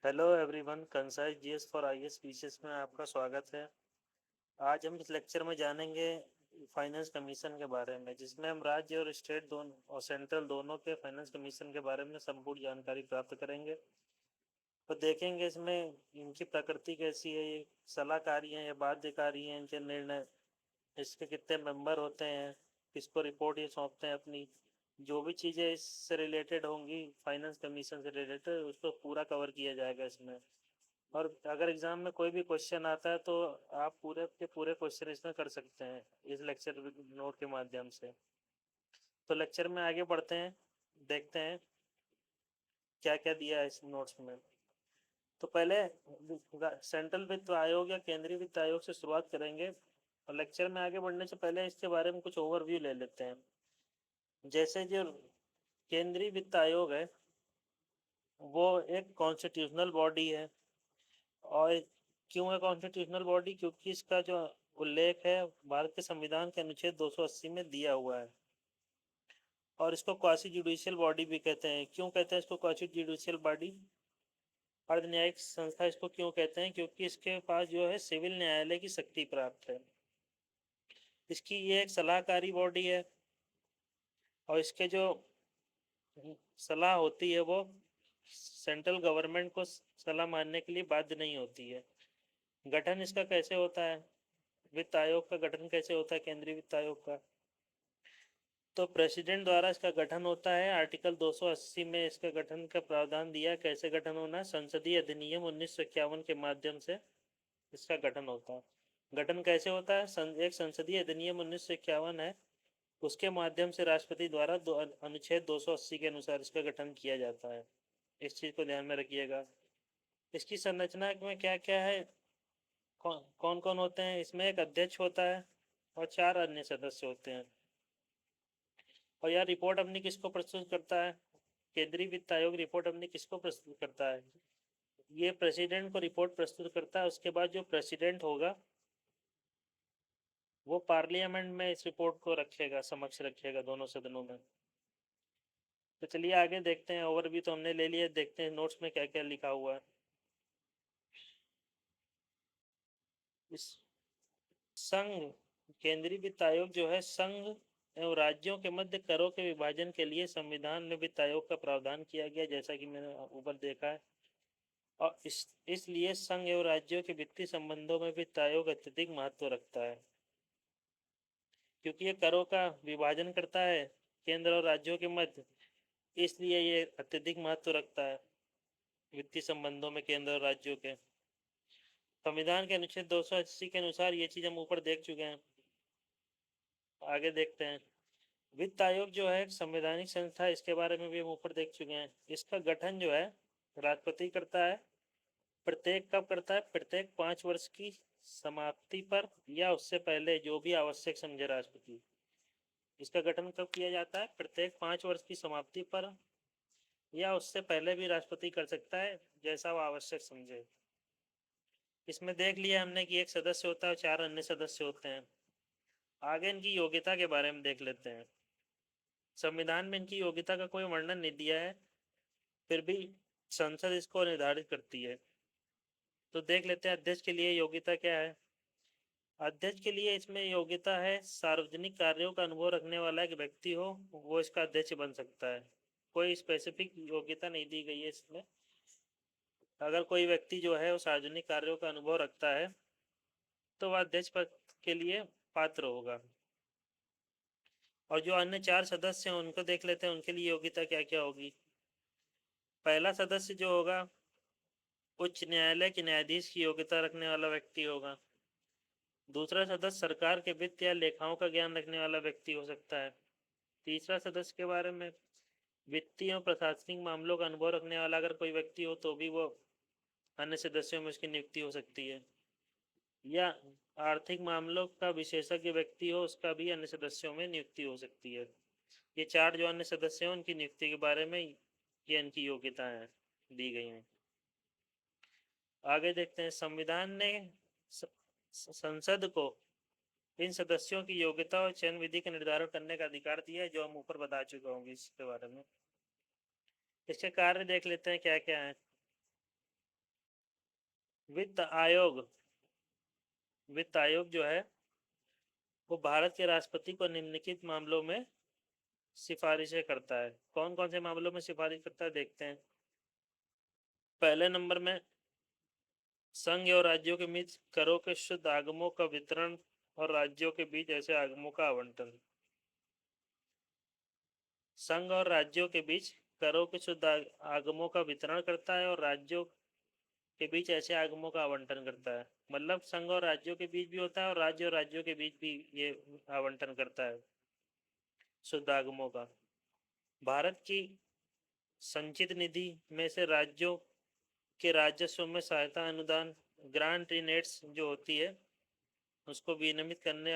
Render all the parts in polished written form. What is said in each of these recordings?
Hello everyone, concise GS for IAS PCS में आपका स्वागत है। आज हम इस लेक्चर में जानेंगे फाइनेंस कमीशन के बारे में, जिसमें हम राज्य और स्टेट दोनों और सेंट्रल दोनों के फाइनेंस कमीशन के बारे में संपूर्ण जानकारी प्राप्त करेंगे। तो देखेंगे इसमें इनकी प्रकृति कैसी है, ये सलाहकारी हैं या बाध्यकारी हैं, इनके निर्णय, इसके कितने मेंबर होते हैं, किसको रिपोर्ट ये सौंपते हैं अपनी, जो भी चीज़ें इससे रिलेटेड होंगी, फाइनेंस कमीशन से रिलेटेड, उसको पूरा कवर किया जाएगा इसमें। और अगर एग्जाम में कोई भी क्वेश्चन आता है तो आप पूरे के पूरे क्वेश्चन इसमें कर सकते हैं इस लेक्चर नोट के माध्यम से। तो लेक्चर में आगे बढ़ते हैं, देखते हैं क्या क्या दिया है इस नोट्स में। तो पहले सेंट्रल वित्त आयोग या केंद्रीय वित्त आयोग से शुरुआत करेंगे, और लेक्चर में आगे बढ़ने से पहले इसके बारे में कुछ ओवरव्यू ले लेते हैं। जैसे जो केंद्रीय वित्त आयोग है, वो एक कॉन्स्टिट्यूशनल बॉडी है। और क्यों है कॉन्स्टिट्यूशनल बॉडी? क्योंकि इसका जो उल्लेख है भारत के संविधान के अनुच्छेद 280 में दिया हुआ है। और इसको क्वासी जुडिशियल बॉडी भी कहते हैं। क्यों कहते हैं इसको क्वासी जुडिशियल बॉडी, अर्ध न्यायिक संस्था इसको क्यों कहते हैं? क्योंकि इसके पास जो है सिविल न्यायालय की शक्ति प्राप्त है। इसकी ये एक सलाहकारी बॉडी है, और इसके जो सलाह होती है वो सेंट्रल गवर्नमेंट को सलाह मानने के लिए बाध्य नहीं होती है। गठन इसका कैसे होता है, वित्त आयोग का गठन कैसे होता है केंद्रीय वित्त आयोग का? तो प्रेसिडेंट द्वारा इसका गठन होता है। आर्टिकल 280 में इसका गठन का प्रावधान दिया। कैसे गठन होना है? संसदीय अधिनियम 1951 के माध्यम से इसका गठन होता है। गठन कैसे होता है? एक संसदीय अधिनियम 1951 है, उसके माध्यम से राष्ट्रपति द्वारा अनुच्छेद 280 के अनुसार इसका गठन किया जाता है। इस चीज़ को ध्यान में रखिएगा। इसकी संरचना में क्या क्या है, कौन कौन होते हैं? इसमें एक अध्यक्ष होता है और 4 अन्य सदस्य होते हैं। और यह रिपोर्ट अपनी किसको प्रस्तुत करता है? केंद्रीय वित्त आयोग रिपोर्ट अपनी किसको प्रस्तुत करता है? ये प्रेसिडेंट को रिपोर्ट प्रस्तुत करता है। उसके बाद जो प्रेसिडेंट होगा वो पार्लियामेंट में इस रिपोर्ट को रखेगा, समक्ष रखेगा दोनों सदनों में। तो चलिए आगे देखते हैं। ओवरव्यू तो हमने ले लिया, देखते हैं नोट्स में क्या क्या लिखा हुआ है। इस संघ केंद्रीय वित्त आयोग जो है, संघ एवं राज्यों के मध्य करों के विभाजन के लिए संविधान में वित्त आयोग का प्रावधान किया गया, जैसा कि मैंने ऊपर देखा है। और इसलिए संघ एवं राज्यों के वित्तीय संबंधों में वित्त आयोग अत्यधिक महत्व रखता है, क्योंकि ये करों का विभाजन करता है केंद्र और राज्यों के मध्य। इसलिए ये अत्यधिक महत्व रखता है वित्तीय संबंधों में केंद्र और राज्यों के। संविधान के अनुच्छेद 280 के अनुसार ये चीज़ हम ऊपर देख चुके हैं। आगे देखते हैं। वित्त आयोग जो है एक संवैधानिक संस्था है, इसके बारे में भी हम ऊपर देख चुके हैं। इसका गठन जो है राष्ट्रपति करता है। प्रत्येक कब करता है? प्रत्येक 5 वर्ष की समाप्ति पर या उससे पहले, जो भी आवश्यक समझे राष्ट्रपति। इसका गठन कब किया जाता है? प्रत्येक 5 वर्ष की समाप्ति पर या उससे पहले भी राष्ट्रपति कर सकता है, जैसा वो आवश्यक समझे। इसमें देख लिया हमने कि एक सदस्य होता है और 4 अन्य सदस्य होते हैं। आगे इनकी योग्यता के बारे में देख लेते हैं। संविधान में इनकी योग्यता का कोई वर्णन नहीं दिया है, फिर भी संसद इसको निर्धारित करती है। तो देख लेते हैं अध्यक्ष के लिए योग्यता क्या है। अध्यक्ष के लिए इसमें योग्यता है, सार्वजनिक कार्यों का अनुभव रखने वाला एक व्यक्ति हो, वो इसका अध्यक्ष बन सकता है। कोई स्पेसिफिक योग्यता नहीं दी गई है इसमें। अगर कोई व्यक्ति जो है वो सार्वजनिक कार्यों का अनुभव रखता है तो वह अध्यक्ष पद के लिए पात्र होगा। और जो अन्य 4 सदस्य हैं उनको देख लेते हैं, उनके लिए योग्यता क्या क्या होगी। पहला सदस्य जो होगा, उच्च न्यायालय के न्यायाधीश की योग्यता रखने वाला व्यक्ति होगा। दूसरा सदस्य सरकार के वित्त या लेखाओं का ज्ञान रखने वाला व्यक्ति हो सकता है। तीसरा सदस्य के बारे में, वित्तीय और प्रशासनिक मामलों का अनुभव रखने वाला अगर कोई व्यक्ति हो तो भी वो अन्य सदस्यों में उसकी नियुक्ति हो सकती है। या आर्थिक मामलों का विशेषज्ञ व्यक्ति हो, उसका भी अन्य सदस्यों में नियुक्ति हो सकती है। ये 4 जो अन्य सदस्य हैं उनकी नियुक्ति के बारे में ये इनकी योग्यताएं दी गई हैं। आगे देखते हैं। संविधान ने संसद को इन सदस्यों की योग्यता और चयन विधि का निर्धारण करने का अधिकार दिया है, जो हम ऊपर बता चुके होंगे इसके बारे में। इसके कार्य देख लेते हैं क्या क्या है। वित्त आयोग जो है वो भारत के राष्ट्रपति को निम्नलिखित मामलों में सिफारिशें करता है। कौन कौन से मामलों में सिफारिश करता है देखते हैं। पहले नंबर में संघ और राज्यों के बीच करों के शुद्ध आगमों का वितरण और राज्यों के बीच ऐसे आगमों का आवंटन। संघ और राज्यों के बीच करों के शुद्ध आगमों का वितरण करता है और राज्यों के बीच ऐसे आगमों का आवंटन करता है। मतलब संघ और राज्यों के बीच भी होता है और राज्य और राज्यों के बीच भी ये आवंटन करता है शुद्ध आगमों का। भारत की संचित निधि में से राज्यों के राजस्व में सहायता अनुदान ग्रांट इन एड्स जो होती है उसको विनियमित करने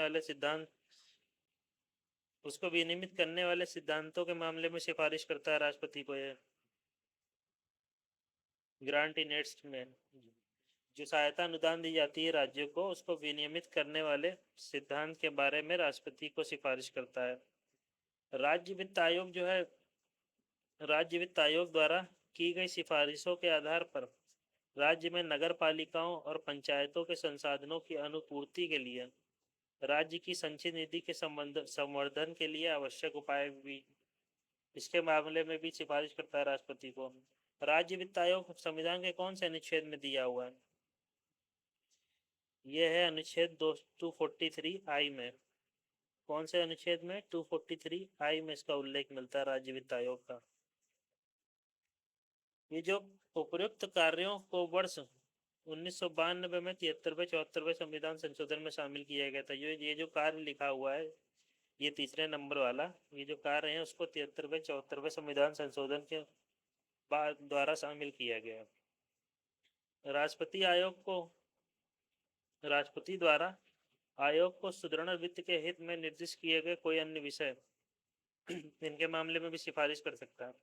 वाले सिद्धांतों के मामले में सिफारिश करता है राष्ट्रपति को। ये ग्रांट इन एड्स में जो सहायता अनुदान दी जाती है राज्यों को उसको विनियमित करने वाले सिद्धांत के बारे में राष्ट्रपति को सिफारिश करता है। राज्य वित्त आयोग जो है राज्य वित्त आयोग द्वारा की गई सिफारिशों के आधार पर राज्य में नगर पालिकाओं और पंचायतों के संसाधनों की अनुपूर्ति के लिए राज्य की संचित निधि के संवर्धन के लिए आवश्यक उपाय भी इसके मामले में भी सिफारिश करता है राष्ट्रपति को। राज्य वित्त आयोग संविधान के कौन से अनुच्छेद में दिया हुआ है? यह है अनुच्छेद 243 आई में। कौन से अनुच्छेद में? 243 आई में इसका उल्लेख मिलता है राज्य वित्त आयोग का। ये जो उपयुक्त कार्यों को वर्ष 1992 में 73वें 74वें संविधान संशोधन में शामिल किया गया था। ये जो कार्य लिखा हुआ है ये तीसरे नंबर वाला ये जो कार्य है उसको 73वें 74वें संविधान संशोधन के बाद द्वारा शामिल किया गया। राष्ट्रपति द्वारा आयोग को सुदृढ़ वित्त के हित में निर्दिष्ट किए गए कोई अन्य विषय इनके मामले में भी सिफारिश कर सकता है।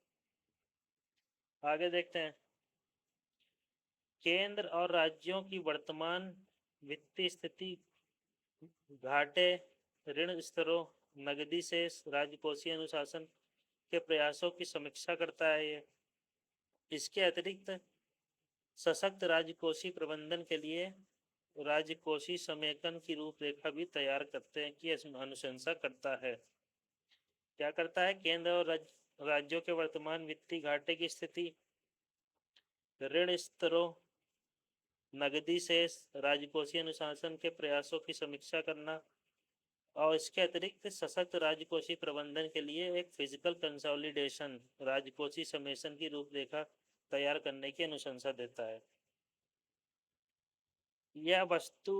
आगे देखते हैं। केंद्र और राज्यों की वर्तमान वित्तीय स्थिति, घाटे, ऋण स्तरों, नकदी शेष, राजकोषीय अनुशासन के प्रयासों की समीक्षा करता है। ये इसके अतिरिक्त सशक्त राजकोषीय प्रबंधन के लिए राजकोषीय समेकन की रूपरेखा भी तैयार करते हैं कि अनुशंसा करता है। क्या करता है? केंद्र और राज्यों के वर्तमान वित्तीय घाटे की स्थिति, ऋण स्तरों, नकदी शेष, राजकोषीय अनुशासन के प्रयासों की समीक्षा करना और इसके अतिरिक्त सशक्त राजकोषीय प्रबंधन के लिए एक फिजिकल कंसोलिडेशन राजकोषीय समेसन की रूपरेखा तैयार करने की अनुशंसा देता है। यह वस्तु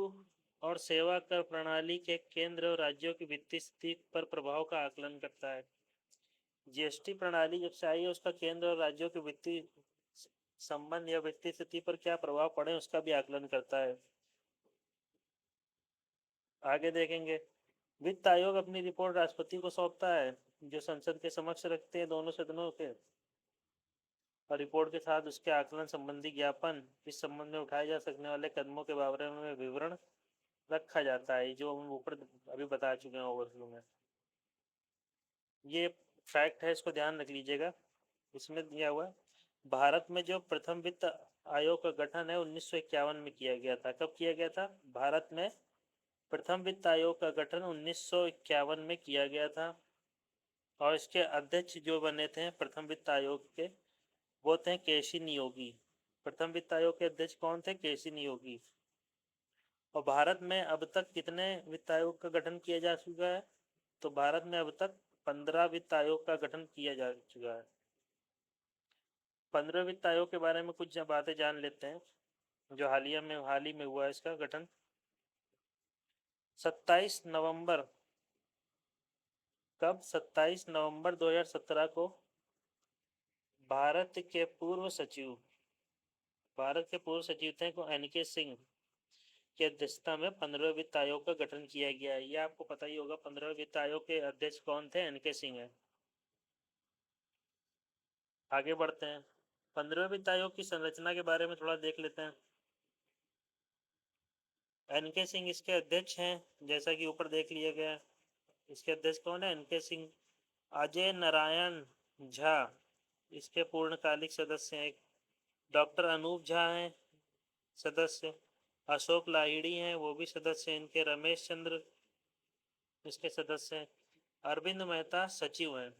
और सेवा कर प्रणाली के केंद्र और राज्यों की वित्तीय स्थिति पर प्रभाव का आकलन करता है। जीएसटी प्रणाली जब से आई है उसका केंद्र और राज्यों के वित्तीय संबंध या वित्तीय स्थिति पर क्या प्रभाव पड़े उसका भी आकलन करता है। आगे देखेंगे। वित्त आयोग अपनी रिपोर्ट राष्ट्रपति को सौंपता है जो संसद के समक्ष रखते हैं दोनों सदनों के, और रिपोर्ट के साथ उसके आकलन संबंधी ज्ञापन, इस संबंध में उठाए जा सकने वाले कदमों के बारे में विवरण रखा जाता है जो हम ऊपर अभी बता चुके हैं ओवरव्यू में। ये फैक्ट है, इसको ध्यान रख लीजिएगा। इसमें दिया हुआ भारत में जो प्रथम वित्त आयोग का गठन है 1951 में किया गया था। कब किया गया था? भारत में प्रथम वित्त आयोग का गठन 1951 में किया गया था और इसके अध्यक्ष जो बने थे प्रथम वित्त आयोग के वो थे केसी नियोगी। प्रथम वित्त आयोग के अध्यक्ष कौन थे? केसी नियोगी। और भारत में अब तक कितने वित्त आयोग का गठन किया जा चुका है? तो भारत में अब तक 15 वित्त आयोग का गठन किया जा चुका है। 15 वित्त आयोग के बारे में कुछ बातें जान लेते हैं जो हाल ही में हुआ है इसका गठन। 27 नवंबर 2017 को भारत के पूर्व सचिव थे को एनके सिंह की अध्यक्षता में 15वें वित्त आयोग का गठन किया गया है। ये आपको पता ही होगा 15वें वित्त आयोग के अध्यक्ष कौन थे? एनके सिंह है। आगे बढ़ते हैं। 15वें वित्त आयोग की संरचना के बारे में थोड़ा देख लेते हैं। एनके सिंह इसके अध्यक्ष हैं जैसा कि ऊपर देख लिया गया। इसके अध्यक्ष कौन है? एनके सिंह। अजय नारायण झा इसके पूर्णकालिक सदस्य हैं। डॉक्टर अनूप झा हैं सदस्य। अशोक लाहिड़ी हैं, वो भी सदस्य हैं इनके। रमेश चंद्र इसके सदस्य हैं। अरविंद मेहता सचिव हैं।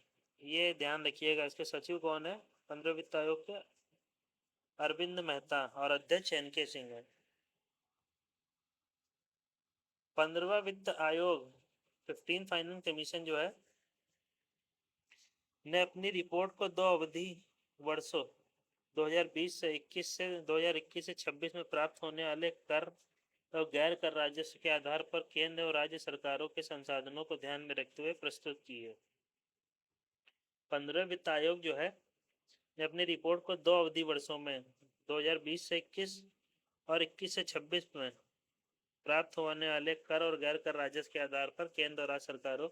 ये ध्यान रखिएगा, इसके सचिव कौन है 15 वित्त आयोग के? अरविंद मेहता। और अध्यक्ष एन.के. सिंह है। 15वां वित्त आयोग 15 फाइनेंस कमीशन जो है ने अपनी रिपोर्ट को 2 अवधि वर्षों 2020 से 21 से 2021 से 26 में प्राप्त होने वाले कर और गैर कर राजस्व के आधार पर केंद्र और राज्य सरकारों के संसाधनों को ध्यान में रखते हुए प्रस्तुत की है। 15 वित्त आयोग जो है ने अपनी रिपोर्ट को 2 अवधि वर्षों में 2020 से 21 और 21 से 26 में प्राप्त होने वाले कर और गैर कर राजस्व के आधार पर केंद्र और राज्य सरकारों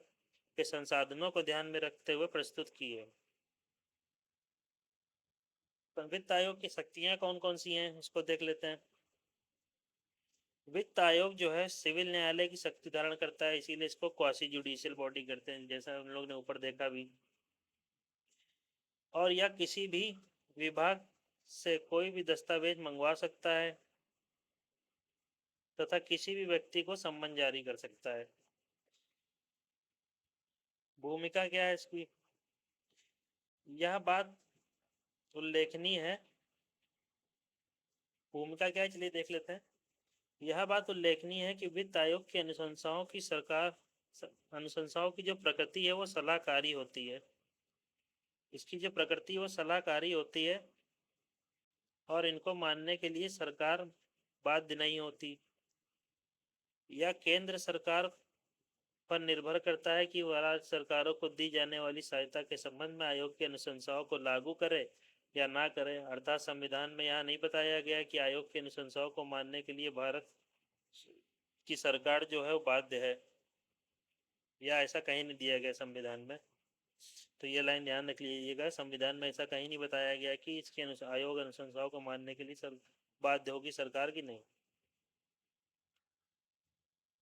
के संसाधनों को ध्यान में रखते हुए प्रस्तुत की है। वित्त आयोग की शक्तियां कौन कौन सी हैं इसको देख लेते हैं। वित्त आयोग जो है सिविल न्यायालय की शक्ति धारण करता है, इसीलिए इसको क्वासी जुडिशियल बॉडी करते हैं, जैसा हम लोग ने ऊपर देखा भी। और यह किसी भी विभाग से कोई भी दस्तावेज मंगवा सकता है तथा किसी भी व्यक्ति को सम्मन जारी कर सकता है। भूमिका क्या है इसकी? यह बात उल्लेखनीय है। भूमिका क्या है चलिए देख लेते हैं। यह बात उल्लेखनीय है कि वित्त आयोग की अनुशंसाओं की जो प्रकृति है वो सलाहकारी होती है। इसकी जो प्रकृति है वो सलाहकारी होती है और इनको मानने के लिए सरकार बाध्य नहीं होती। यह केंद्र सरकार पर निर्भर करता है कि वह राज्य सरकारों को दी जाने वाली सहायता के संबंध में आयोग की अनुशंसाओं को लागू करे या ना करे। अर्थात संविधान में यह नहीं बताया गया कि आयोग की अनुशंसाओं को मानने के लिए भारत की सरकार जो है वो बाध्य है, या ऐसा कहीं नहीं दिया गया संविधान में। तो ये लाइन ध्यान रख लीजिएगा, संविधान में ऐसा कहीं नहीं बताया गया कि इसके आयोग अनुशंसाओं को मानने के लिए बाध्य होगी सरकार की, नहीं।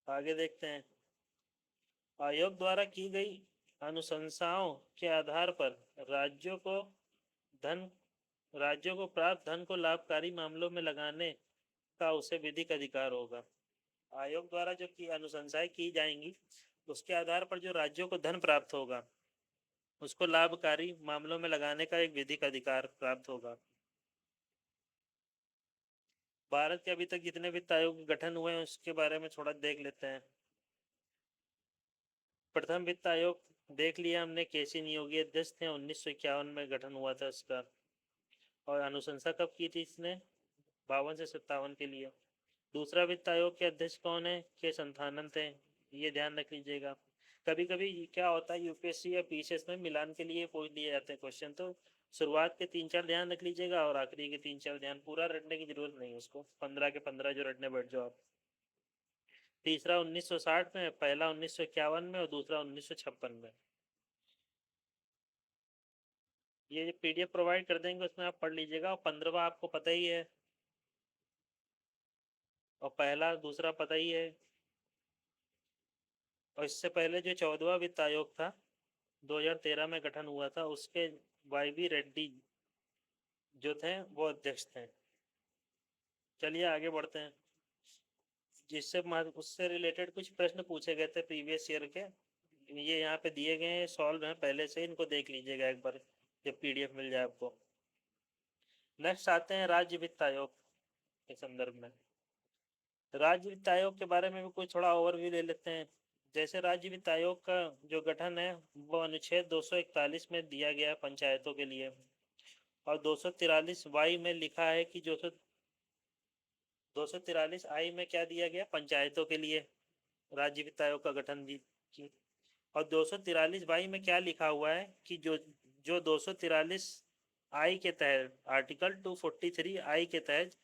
आगे देखते हैं। आयोग द्वारा की गई अनुशंसाओं के आधार पर धन राज्यों को प्राप्त धन को लाभकारी मामलों में लगाने का उसे विधिक अधिकार होगा। आयोग द्वारा जो की अनुशंसाएं की जाएंगी उसके आधार पर जो राज्यों को धन प्राप्त होगा उसको लाभकारी मामलों में लगाने का एक विधिक अधिकार प्राप्त होगा। भारत के अभी तक जितने वित्त आयोग के गठन हुए हैं उसके बारे में थोड़ा देख लेते हैं। प्रथम वित्त आयोग देख लिया हमने, केसी नियोगी अध्यक्ष थे, 1951 में गठन हुआ था इसका। और अनुशंसा कब की थी इसने? 52 से 57 के लिए। दूसरा वित्त आयोग के अध्यक्ष कौन है? के संथानन थे, ये ध्यान रख लीजिएगा। कभी कभी क्या होता है यूपीएससी या पीसीएस में मिलान के लिए पूछ लिए जाते हैं क्वेश्चन, तो शुरुआत के 3-4 ध्यान रख लीजिएगा और आखिरी के 3-4 ध्यान, पूरा रटने की जरूरत नहीं है उसको, 15 के 15 जो रटने बैठ जाओ आप। तीसरा 1960 में, पहला 1951 में और दूसरा 1956 में। ये पीडीएफ प्रोवाइड कर देंगे उसमें आप पढ़ लीजिएगा। और 15वां आपको पता ही है और पहला दूसरा पता ही है। और इससे पहले जो 14वां वित्त आयोग था 2013 में गठन हुआ था, उसके वाई रेड्डी जो थे वो अध्यक्ष थे। चलिए आगे बढ़ते हैं। जिससे उससे रिलेटेड कुछ प्रश्न पूछे गए थे प्रीवियस ईयर के, ये यहाँ पे दिए गए हैं, सॉल्व हैं पहले से, इनको देख लीजिएगा एक बार जब पीडीएफ मिल जाए आपको। नेक्स्ट आते हैं राज्य वित्त आयोग के संदर्भ में। राज्य वित्त आयोग के बारे में भी कुछ थोड़ा ओवरव्यू ले लेते हैं। जैसे राज्य वित्त आयोग का जो गठन है वो अनुच्छेद 241 में दिया गया है पंचायतों के लिए। और 243 वाई में लिखा है कि 243 आई में क्या दिया गया? पंचायतों के लिए राज्य वित्त आयोग का गठन की। और 243 वाई में क्या लिखा हुआ है कि जो 243 आई के तहत, आर्टिकल 243 आई के तहत,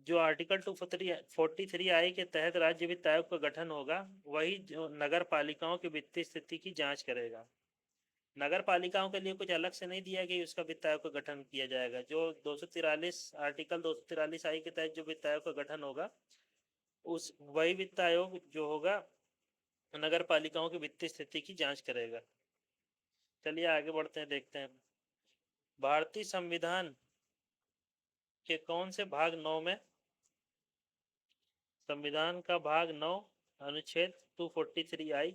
जो आर्टिकल 243 आई के तहत राज्य वित्त आयोग का गठन होगा वही जो नगर पालिकाओं की वित्तीय स्थिति की जांच करेगा। नगर पालिकाओं के लिए कुछ अलग से नहीं दिया गया उसका वित्त आयोग का गठन किया जाएगा। जो 243 आर्टिकल 243 आई के तहत जो वित्त आयोग का गठन होगा उस वही वित्त आयोग जो होगा नगर पालिकाओं की वित्तीय स्थिति की जांच करेगा। चलिए आगे बढ़ते हैं, देखते हैं। भारतीय संविधान के कौन से भाग 9 में, संविधान का भाग 9 अनुच्छेद 243I,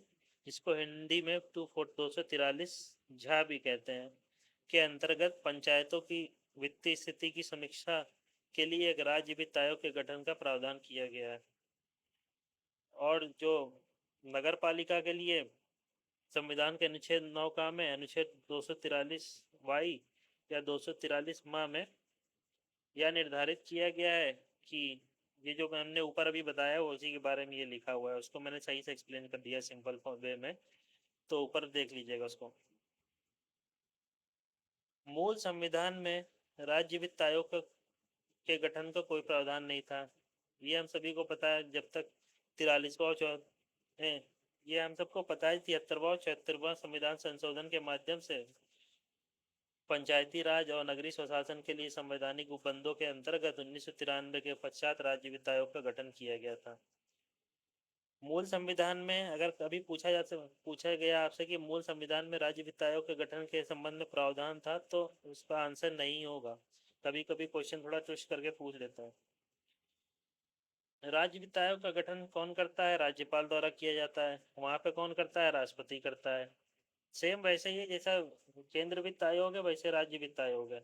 जिसको हिंदी में 243 झा भी कहते हैं, के अंतर्गत पंचायतों की वित्तीय स्थिति की समीक्षा के लिए एक राज्य वित्त आयोग के गठन का प्रावधान किया गया है। और जो नगर पालिका के लिए संविधान के अनुच्छेद 9 का में अनुच्छेद 243Y या 243 माह में यह निर्धारित किया गया है कि ये जो हमने ऊपर अभी बताया उसी के बारे में ये लिखा हुआ है, उसको मैंने सही से एक्सप्लेन कर दिया सिंपल वे में, तो ऊपर देख लीजिएगा उसको। मूल संविधान में राज्य वित्त आयोग के गठन का कोई प्रावधान नहीं था, ये हम सभी को पता है। जब तक 43वां ये हम सबको पता है 73वां और 74वां संविधान संशोधन के माध्यम से पंचायती राज और नगरीय स्वशासन के लिए संवैधानिक उपबंधों के अंतर्गत 1993 के पश्चात राज्य वित्त आयोग का गठन किया गया था। मूल संविधान में अगर कभी पूछा गया आपसे कि मूल संविधान में राज्य वित्त आयोग के गठन के संबंध में प्रावधान था, तो उसका आंसर नहीं होगा। कभी कभी क्वेश्चन थोड़ा ट्विस्ट करके पूछ लेता है। राज्य वित्त आयोग का गठन कौन करता है? राज्यपाल द्वारा किया जाता है। वहाँ पे कौन करता है? राष्ट्रपति करता है। सेम वैसे ही जैसा केंद्र वित्त आयोग है वैसे राज्य वित्त आयोग है,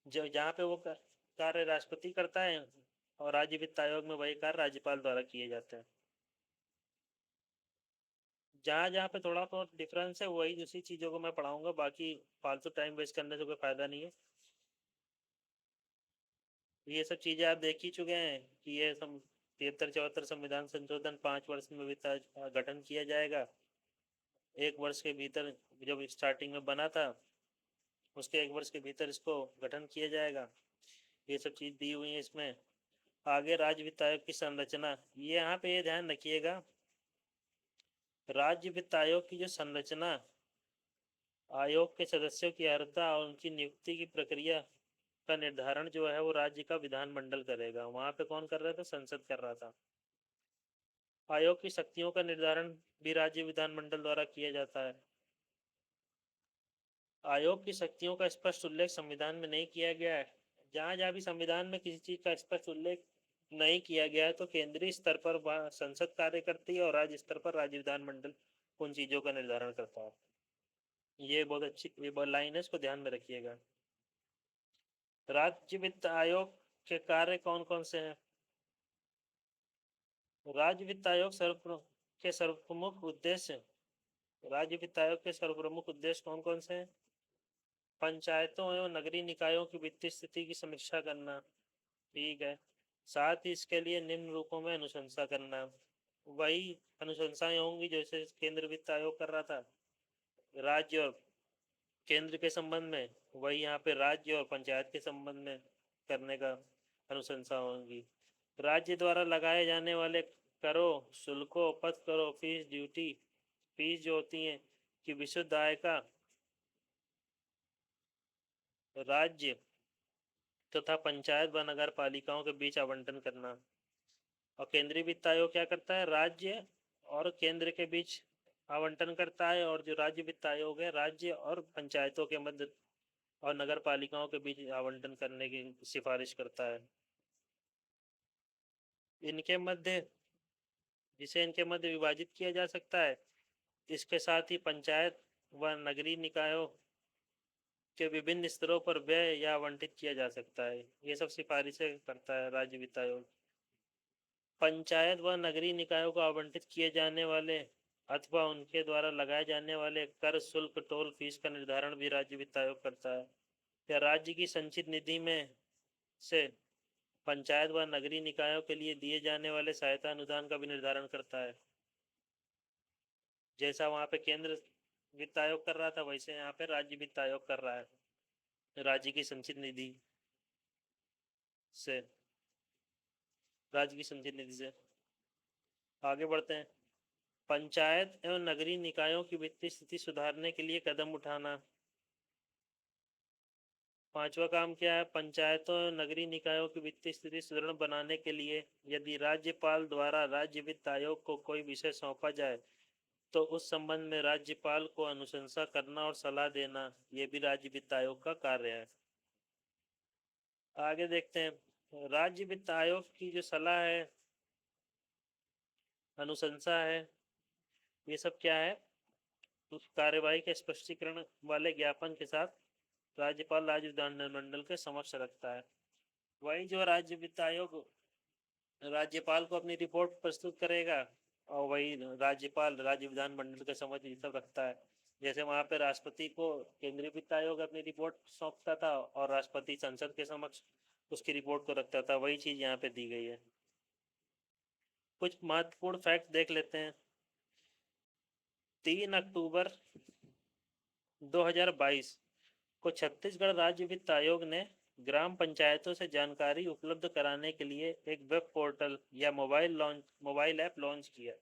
जो जहाँ पे वो कार्य राष्ट्रपति करता है और राज्य वित्त आयोग में वही कार्य राज्यपाल द्वारा किए जाते हैं। जहाँ जहाँ पे थोड़ा बहुत डिफरेंस है वही उसी चीज़ों को मैं पढ़ाऊंगा, बाकी फालतू टाइम वेस्ट करने से कोई फायदा नहीं है। ये सब चीज़ें आप देख ही चुके हैं कि ये 73-74 संविधान संशोधन 5 वर्ष में वित्त गठन किया जाएगा। 1 वर्ष के भीतर, जब स्टार्टिंग में बना था उसके 1 वर्ष के भीतर इसको गठन किया जाएगा। ये सब चीज़ दी हुई है इसमें। आगे राज्य वित्त आयोग की संरचना, ये यहाँ पे ये ध्यान रखिएगा, राज्य वित्त आयोग की जो संरचना, आयोग के सदस्यों की अर्हता और उनकी नियुक्ति की प्रक्रिया का निर्धारण जो है वो राज्य का विधानमंडल करेगा। वहाँ पे कौन कर रहा था? संसद कर रहा था। आयोग की शक्तियों का निर्धारण भी राज्य विधानमंडल द्वारा किया जाता है। आयोग की शक्तियों का स्पष्ट उल्लेख संविधान में नहीं किया गया है। जहाँ जहाँ भी संविधान में किसी चीज़ का स्पष्ट उल्लेख नहीं किया गया है तो केंद्रीय स्तर पर संसद कार्य करती है और राज्य स्तर पर राज्य विधानमंडल उन चीज़ों का निर्धारण करता है। ये बहुत अच्छी लाइन है, इसको ध्यान में रखिएगा। राज्य वित्त आयोग के कार्य कौन कौन से हैं? राज्य वित्त आयोग के सर्वप्रमुख उद्देश्य, राज्य वित्त आयोग के सर्वप्रमुख उद्देश्य कौन कौन से हैं? पंचायतों एवं नगरीय निकायों की वित्तीय स्थिति की समीक्षा करना, ठीक है। साथ ही इसके लिए निम्न रूपों में अनुशंसा करना, वही अनुशंसाएं होंगी जैसे केंद्र वित्त आयोग कर रहा था राज्य और केंद्र के संबंध में, वही यहाँ पे राज्य और पंचायत के संबंध में करने का अनुशंसा होंगी। राज्य द्वारा लगाए जाने वाले करों, शुल्कों, पथ करों, फीस, ड्यूटी, फीस जो होती हैं कि विशुद्ध आय का राज्य तथा पंचायत व नगर पालिकाओं के बीच आवंटन करना। और केंद्रीय वित्त आयोग क्या करता है? राज्य और केंद्र के बीच आवंटन करता है, और जो राज्य वित्त आयोग है राज्य और पंचायतों के मध्य और नगर पालिकाओं के बीच आवंटन करने की सिफारिश करता है। इनके मध्य जिसे इनके मध्य विभाजित किया जा सकता है। इसके साथ ही पंचायत व नगरीय निकायों के विभिन्न स्तरों पर व्यय या आवंटित किया जा सकता है। ये सब सिफारिशें करता है राज्य वित्त आयोग। पंचायत व नगरीय निकायों को आवंटित किए जाने वाले अथवा उनके द्वारा लगाए जाने वाले कर, शुल्क, टोल, फीस का निर्धारण भी राज्य वित्त आयोग करता है। या राज्य की संचित निधि में से पंचायत व नगरीय निकायों के लिए दिए जाने वाले सहायता अनुदान का भी निर्धारण करता है। जैसा वहाँ पे केंद्र वित्त आयोग कर रहा था वैसे यहाँ पे राज्य वित्त आयोग कर रहा है, राज्य की संचित निधि से, राज्य की संचित निधि से। आगे बढ़ते हैं। पंचायत एवं नगरीय निकायों की वित्तीय स्थिति सुधारने के लिए कदम उठाना। पांचवा काम क्या है? पंचायतों एवं नगरीय निकायों की वित्तीय स्थिति सुदृढ़ बनाने के लिए यदि राज्यपाल द्वारा राज्य वित्त आयोग को कोई विषय सौंपा जाए तो उस संबंध में राज्यपाल को अनुशंसा करना और सलाह देना, ये भी राज्य वित्त आयोग का कार्य है। आगे देखते हैं राज्य वित्त आयोग की जो सलाह है, अनुशंसा है, ये सब क्या है? उस कार्यवाही के स्पष्टीकरण वाले ज्ञापन के साथ राज्यपाल राज्य विधानमंडल के समक्ष रखता है। वही जो राज्य वित्त आयोग राज्यपाल को अपनी रिपोर्ट प्रस्तुत करेगा और वही राज्यपाल राज्य विधानमंडल के समक्ष ये सब रखता है। जैसे वहाँ पे राष्ट्रपति को केंद्रीय वित्त आयोग अपनी रिपोर्ट सौंपता था और राष्ट्रपति संसद के समक्ष उसकी रिपोर्ट को रखता था, वही चीज़ यहाँ पे दी गई है। कुछ महत्वपूर्ण फैक्ट देख लेते हैं। 3 अक्टूबर 2022 को छत्तीसगढ़ राज्य वित्त आयोग ने ग्राम पंचायतों से जानकारी उपलब्ध कराने के लिए एक वेब पोर्टल या मोबाइल ऐप लॉन्च किया।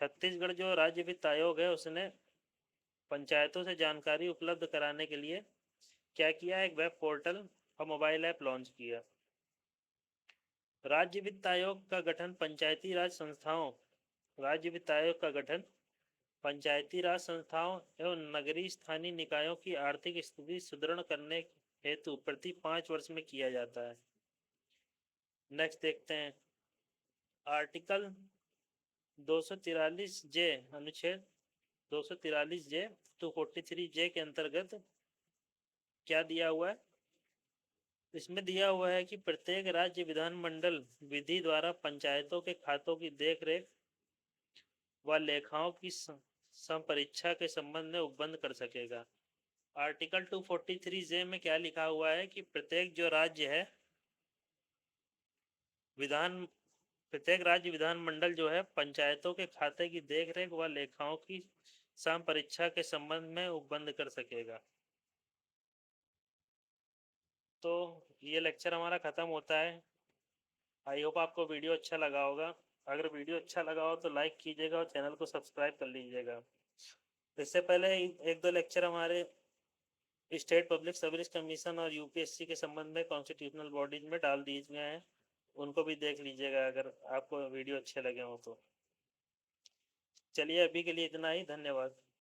छत्तीसगढ़ जो राज्य वित्त आयोग है उसने पंचायतों से जानकारी उपलब्ध कराने के लिए क्या किया? एक वेब पोर्टल और मोबाइल ऐप लॉन्च किया। राज्य वित्त आयोग का गठन पंचायती राज संस्थाओं राज्य वित्त आयोग का गठन पंचायती राज संस्थाओं एवं नगरीय स्थानीय निकायों की आर्थिक स्थिति सुदृढ़ करने हेतु प्रति 5 वर्ष में किया जाता है। नेक्स्ट देखते हैं आर्टिकल 243 जे अनुच्छेद 243 जे 243 जे के अंतर्गत क्या दिया हुआ है? इसमें दिया हुआ है कि प्रत्येक राज्य विधानमंडल विधि द्वारा पंचायतों के खातों की देखरेख व लेखाओं की संपरीक्षा के संबंध में उपबंध कर सकेगा। आर्टिकल 243 जे में क्या लिखा हुआ है कि प्रत्येक राज्य विधानमंडल जो है पंचायतों के खाते की देखरेख व लेखाओं की संपरीक्षा के संबंध में उपबंध कर सकेगा। तो ये लेक्चर हमारा ख़त्म होता है। आई होप आपको वीडियो अच्छा लगा होगा। अगर वीडियो अच्छा लगा हो तो लाइक कीजिएगा और चैनल को सब्सक्राइब कर लीजिएगा। इससे पहले एक दो लेक्चर हमारे स्टेट पब्लिक सर्विस कमीशन और यूपीएससी के संबंध में कॉन्स्टिट्यूशनल बॉडीज में डाल दिए गए हैं, उनको भी देख लीजिएगा अगर आपको वीडियो अच्छे लगे हो तो। चलिए अभी के लिए इतना ही, धन्यवाद।